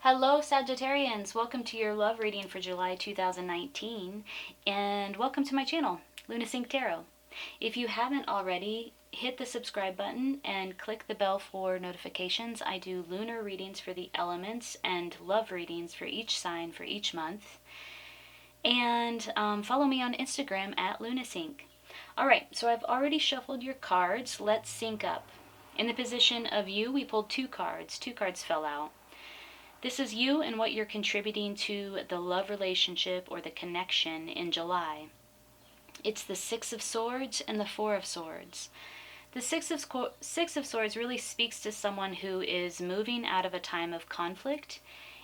Hello, Sagittarians. Welcome to your love reading for July 2019, and welcome to my channel, Lunasync Tarot. If you haven't already, hit the subscribe button and click the bell for notifications. I do lunar readings for the elements and love readings for each sign for each month. And follow me on Instagram at Lunasync. Alright, so I've already shuffled your cards. Let's sync up. In the position of you, we pulled two cards. Two cards fell out. This is you and what you're contributing to the love relationship or the connection in July. It's the Six of Swords and the Four of Swords. The Six of Swords really speaks to someone who is moving out of a time of conflict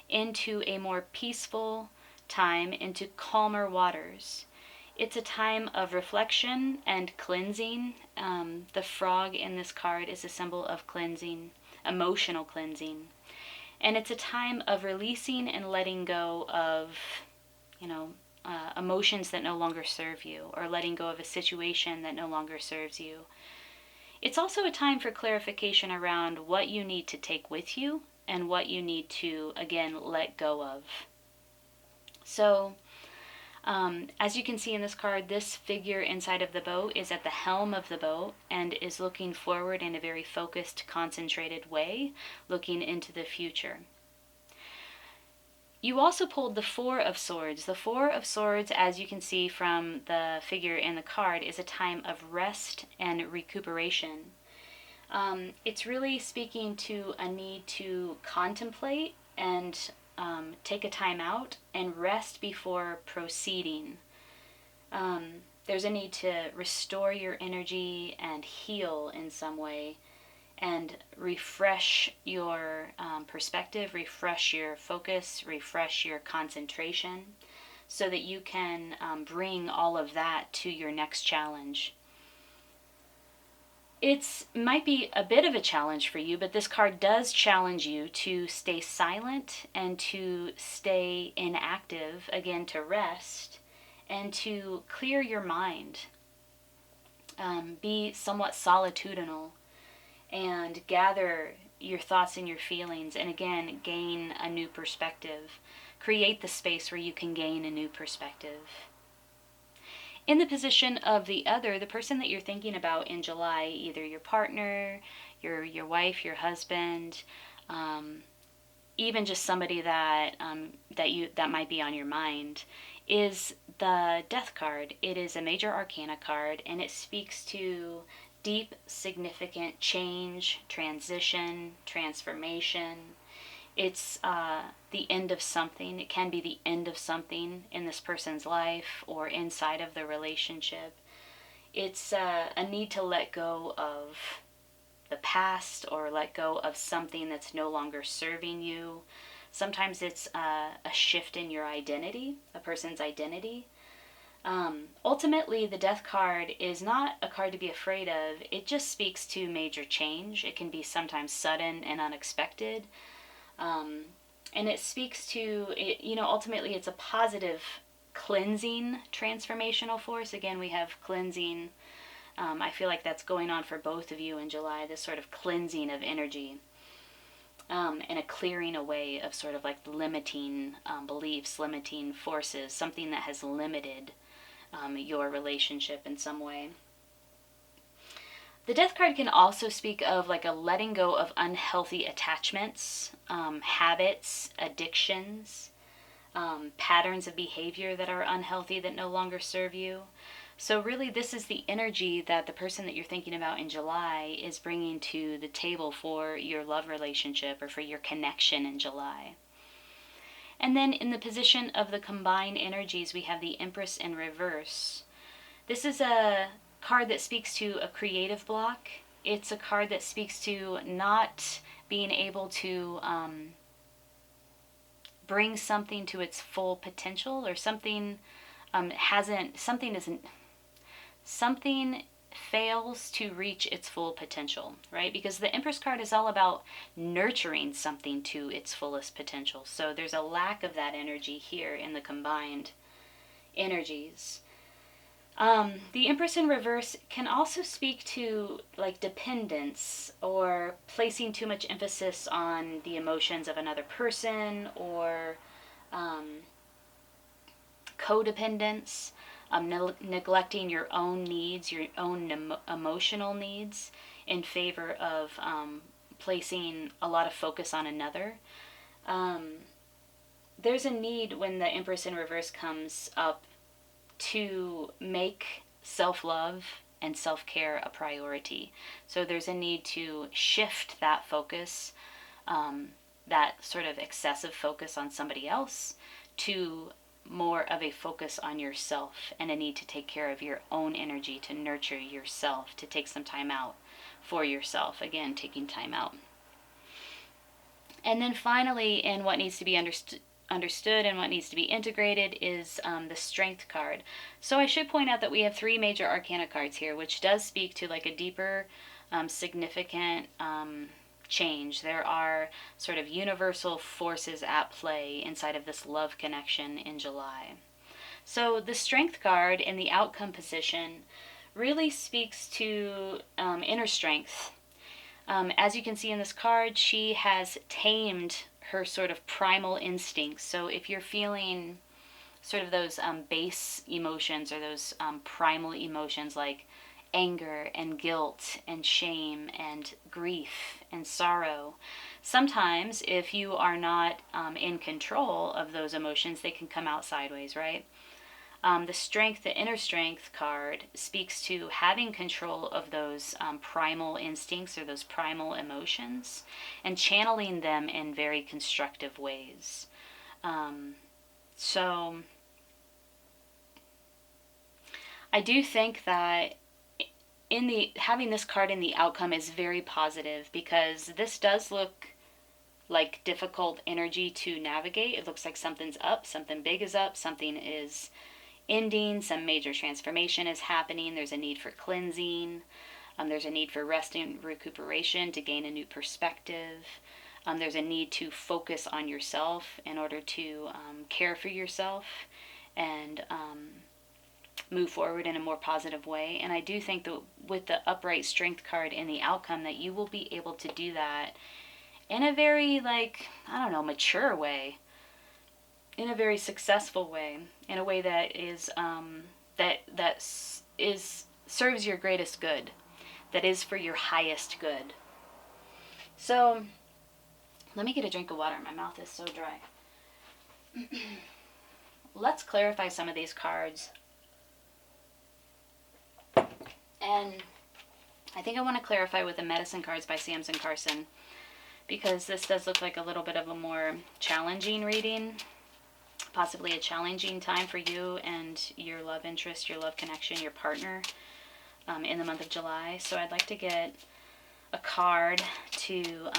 into a more peaceful time, into calmer waters. It's a time of reflection and cleansing. The frog in this card is a symbol of cleansing, emotional cleansing. And it's a time of releasing and letting go of, emotions that no longer serve you, or letting go of a situation that no longer serves you. It's also a time for clarification around what you need to take with you and what you need to, again, let go of. So, as you can see in this card, this figure inside of the boat is at the helm of the boat and is looking forward in a very focused, concentrated way, looking into the future. You also pulled the Four of Swords. The Four of Swords, as you can see from the figure in the card, is a time of rest and recuperation. It's really speaking to a need to contemplate and take a time out and rest before proceeding. There's a need to restore your energy and heal in some way and refresh your perspective, refresh your focus, refresh your concentration so that you can bring all of that to your next challenge. It might be a bit of a challenge for you, but this card does challenge you to stay silent and to stay inactive, again, to rest and to clear your mind. Be somewhat solitudinal and gather your thoughts and your feelings and, again, gain a new perspective. Create the space where you can gain a new perspective. In the position of the other, the person that you're thinking about in July, either your partner, your wife, your husband, even just somebody that might be on your mind, is the Death card. It is a major arcana card, and it speaks to deep, significant change, transition, transformation. It's the end of something. It can be the end of something in this person's life or inside of the relationship. It's a need to let go of the past or let go of something that's no longer serving you. Sometimes it's a shift in your identity, a person's identity. Ultimately, the Death card is not a card to be afraid of. It just speaks to major change. It can be sometimes sudden and unexpected. And it speaks to, ultimately it's a positive cleansing transformational force. Again, we have cleansing. I feel like that's going on for both of you in July, this sort of cleansing of energy. And a clearing away of sort of like limiting beliefs, limiting forces, something that has limited your relationship in some way. The Death card can also speak of like a letting go of unhealthy attachments, habits, addictions, patterns of behavior that are unhealthy that no longer serve you. So really this is the energy that the person that you're thinking about in July is bringing to the table for your love relationship or for your connection in July. And then in the position of the combined energies, we have the Empress in reverse. This is a card that speaks to a creative block. It's a card that speaks to not being able to bring something to its full potential, or something something fails to reach its full potential, right? Because the Empress card is all about nurturing something to its fullest potential. So there's a lack of that energy here in the combined energies. The Empress in reverse can also speak to like dependence or placing too much emphasis on the emotions of another person, or um, codependence, neglecting your own needs, your own emotional needs, in favor of placing a lot of focus on another. Um, there's a need when the Empress in reverse comes up to make self love and self care a priority. So there's a need to shift that focus, um, that sort of excessive focus on somebody else, to more of a focus on yourself, and a need to take care of your own energy, to nurture yourself, to take some time out for yourself. Again, taking time out. And then finally, in what needs to be understood and what needs to be integrated is the strength card. So I should point out that we have 3 major arcana cards here, which does speak to like a deeper, significant change. There are sort of universal forces at play inside of this love connection in July. So the strength card in the outcome position really speaks to inner strength. As you can see in this card, she has tamed her sort of primal instincts. So if you're feeling sort of those base emotions, or those primal emotions like anger and guilt and shame and grief and sorrow, sometimes if you are not in control of those emotions, they can come out sideways, right? The strength, the inner strength card speaks to having control of those primal instincts, or those primal emotions, and channeling them in very constructive ways. So I do think that having this card in the outcome is very positive, because this does look like difficult energy to navigate. It looks like something's up, something big is up, something is ending, some major transformation is happening. There's a need for cleansing. There's a need for rest and recuperation to gain a new perspective. There's a need to focus on yourself in order to care for yourself and move forward in a more positive way. And I do think that with the upright strength card in the outcome, that you will be able to do that in a very, like, I don't know, mature way, in a very successful way, in a way that is serves your greatest good, that is for your highest good. So let me get a drink of water. My mouth is so dry. Let's clarify some of these cards. And I think I want to clarify with the medicine cards by Samson Carson, because this does look like a little bit of a more challenging reading. Possibly a challenging time for you and your love interest, your love connection, your partner in the month of July. So I'd like to get a card to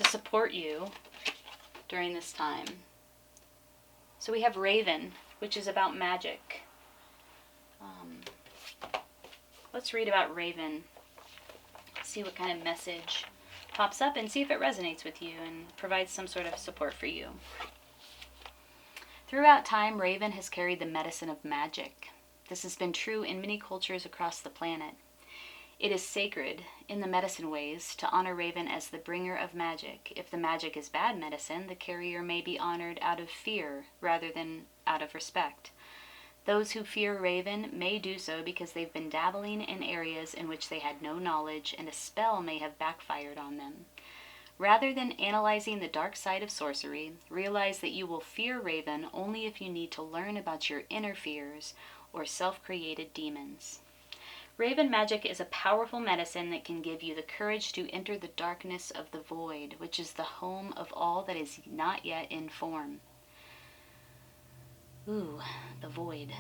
support you during this time. So we have Raven, which is about magic. Let's read about Raven. See what kind of message pops up and see if it resonates with you and provides some sort of support for you. Throughout time, Raven has carried the medicine of magic. This has been true in many cultures across the planet. It is sacred, in the medicine ways, to honor Raven as the bringer of magic. If the magic is bad medicine, the carrier may be honored out of fear rather than out of respect. Those who fear Raven may do so because they've been dabbling in areas in which they had no knowledge, and a spell may have backfired on them. Rather than analyzing the dark side of sorcery, realize that you will fear Raven only if you need to learn about your inner fears or self-created demons. Raven magic is a powerful medicine that can give you the courage to enter the darkness of the void, which is the home of all that is not yet in form. Ooh, the void.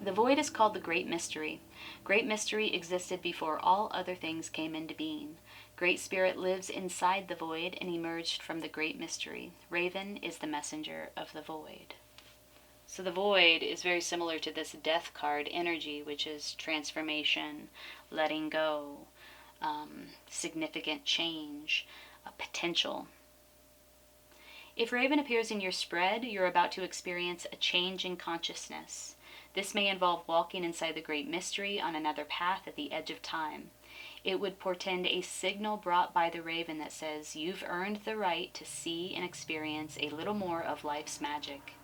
The void is called the Great Mystery. Great Mystery existed before all other things came into being. Great Spirit lives inside the void and emerged from the Great Mystery. Raven is the messenger of the void. So the void is very similar to this death card energy, which is transformation, letting go, significant change, potential. If Raven appears in your spread, you're about to experience a change in consciousness. This may involve walking inside the great mystery on another path at the edge of time. It would portend a signal brought by the Raven that says, you've earned the right to see and experience a little more of life's magic.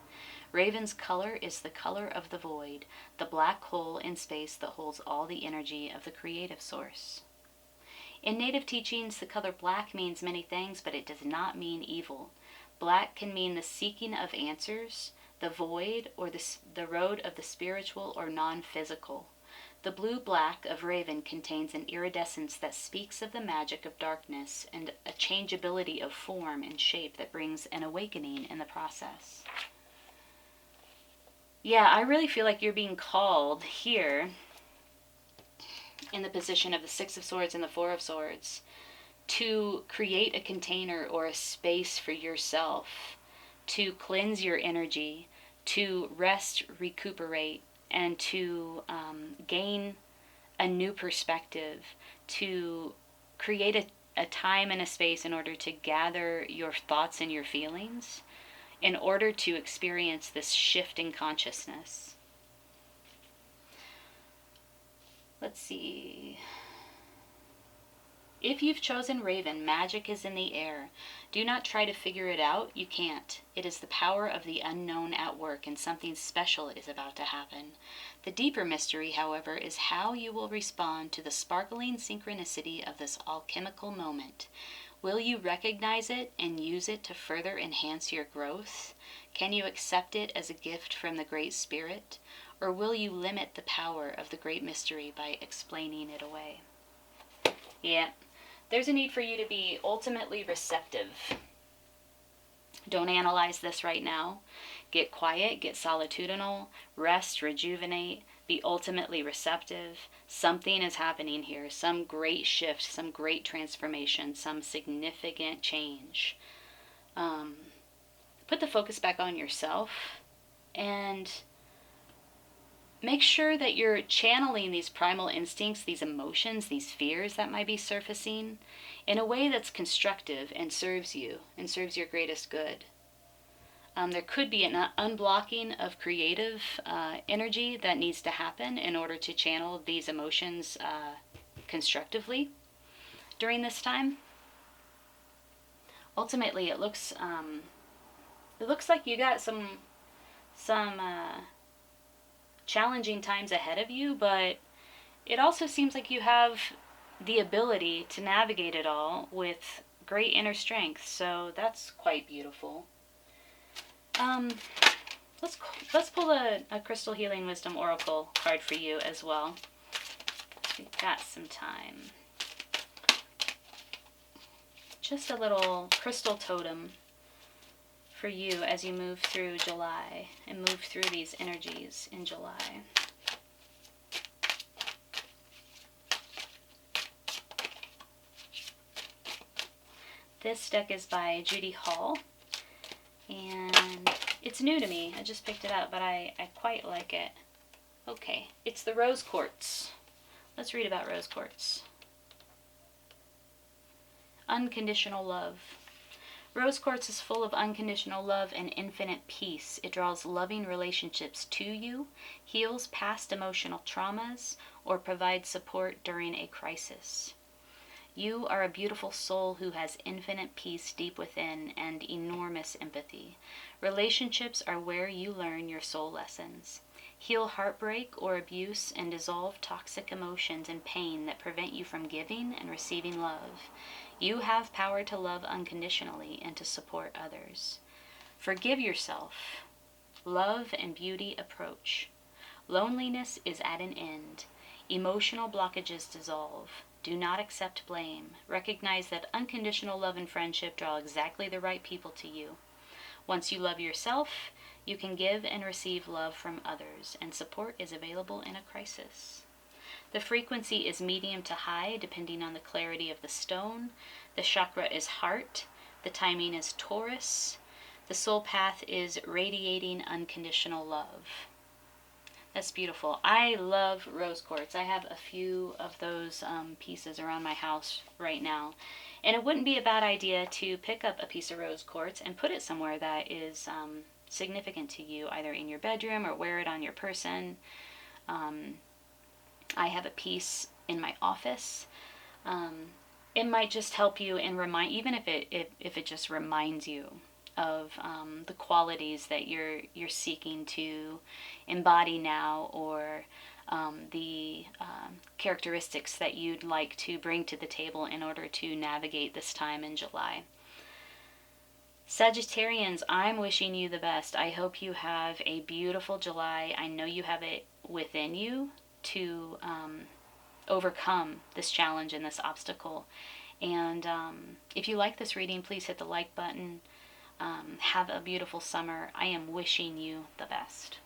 Raven's color is the color of the void, the black hole in space that holds all the energy of the creative source. In Native teachings, the color black means many things, but it does not mean evil. Black can mean the seeking of answers, the void, or the road of the spiritual or non-physical. The blue-black of Raven contains an iridescence that speaks of the magic of darkness and a changeability of form and shape that brings an awakening in the process. Yeah, I really feel like you're being called here in the position of the Six of Swords and the Four of Swords to create a container or a space for yourself, to cleanse your energy, to rest, recuperate, and to gain a new perspective, to create a time and a space in order to gather your thoughts and your feelings in order to experience this shift in consciousness. Let's see. If you've chosen Raven, magic is in the air. Do not try to figure it out. You can't. It is the power of the unknown at work, and something special is about to happen. The deeper mystery, however, is how you will respond to the sparkling synchronicity of this alchemical moment. Will you recognize it and use it to further enhance your growth? Can you accept it as a gift from the Great Spirit? Or will you limit the power of the great mystery by explaining it away? Yeah. There's a need for you to be ultimately receptive. Don't analyze this right now. Get quiet, get solitudinal, rest, rejuvenate, be ultimately receptive. Something is happening here, some great shift, some great transformation, some significant change. Put the focus back on yourself and make sure that you're channeling these primal instincts, these emotions, these fears that might be surfacing in a way that's constructive and serves you and serves your greatest good. There could be an unblocking of creative energy that needs to happen in order to channel these emotions constructively during this time. Ultimately, it looks like you got some challenging times ahead of you, but it also seems like you have the ability to navigate it all with great inner strength, so that's quite beautiful. Let's pull a Crystal Healing Wisdom Oracle card for you as well. We've got some time. Just a little crystal totem for you as you move through July and move through these energies in July. This deck is by Judy Hall, and it's new to me. I just picked it up, but I quite like it. Okay, it's the Rose Quartz. Let's read about Rose Quartz. Unconditional love. Rose quartz is full of unconditional love and infinite peace. It draws loving relationships to you, heals past emotional traumas, or provides support during a crisis. You are a beautiful soul who has infinite peace deep within and enormous empathy. Relationships are where you learn your soul lessons. Heal heartbreak or abuse and dissolve toxic emotions and pain that prevent you from giving and receiving love. You have power to love unconditionally and to support others. Forgive yourself. Love and beauty approach. Loneliness is at an end. Emotional blockages dissolve. Do not accept blame. Recognize that unconditional love and friendship draw exactly the right people to you. Once you love yourself, you can give and receive love from others, and support is available in a crisis. The frequency is medium to high, depending on the clarity of the stone. The chakra is heart. The timing is Taurus. The soul path is radiating unconditional love. That's beautiful. I love rose quartz. I have a few of those pieces around my house right now. And it wouldn't be a bad idea to pick up a piece of rose quartz and put it somewhere that is significant to you, either in your bedroom or wear it on your person. I have a piece in my office. It might just help you and remind, even if it just reminds you of the qualities that you're seeking to embody now, or the characteristics that you'd like to bring to the table in order to navigate this time in July. Sagittarians, I'm wishing you the best. I hope you have a beautiful July. I know you have it within you to overcome this challenge and this obstacle. And if you like this reading, please hit the like button. Have a beautiful summer. I am wishing you the best.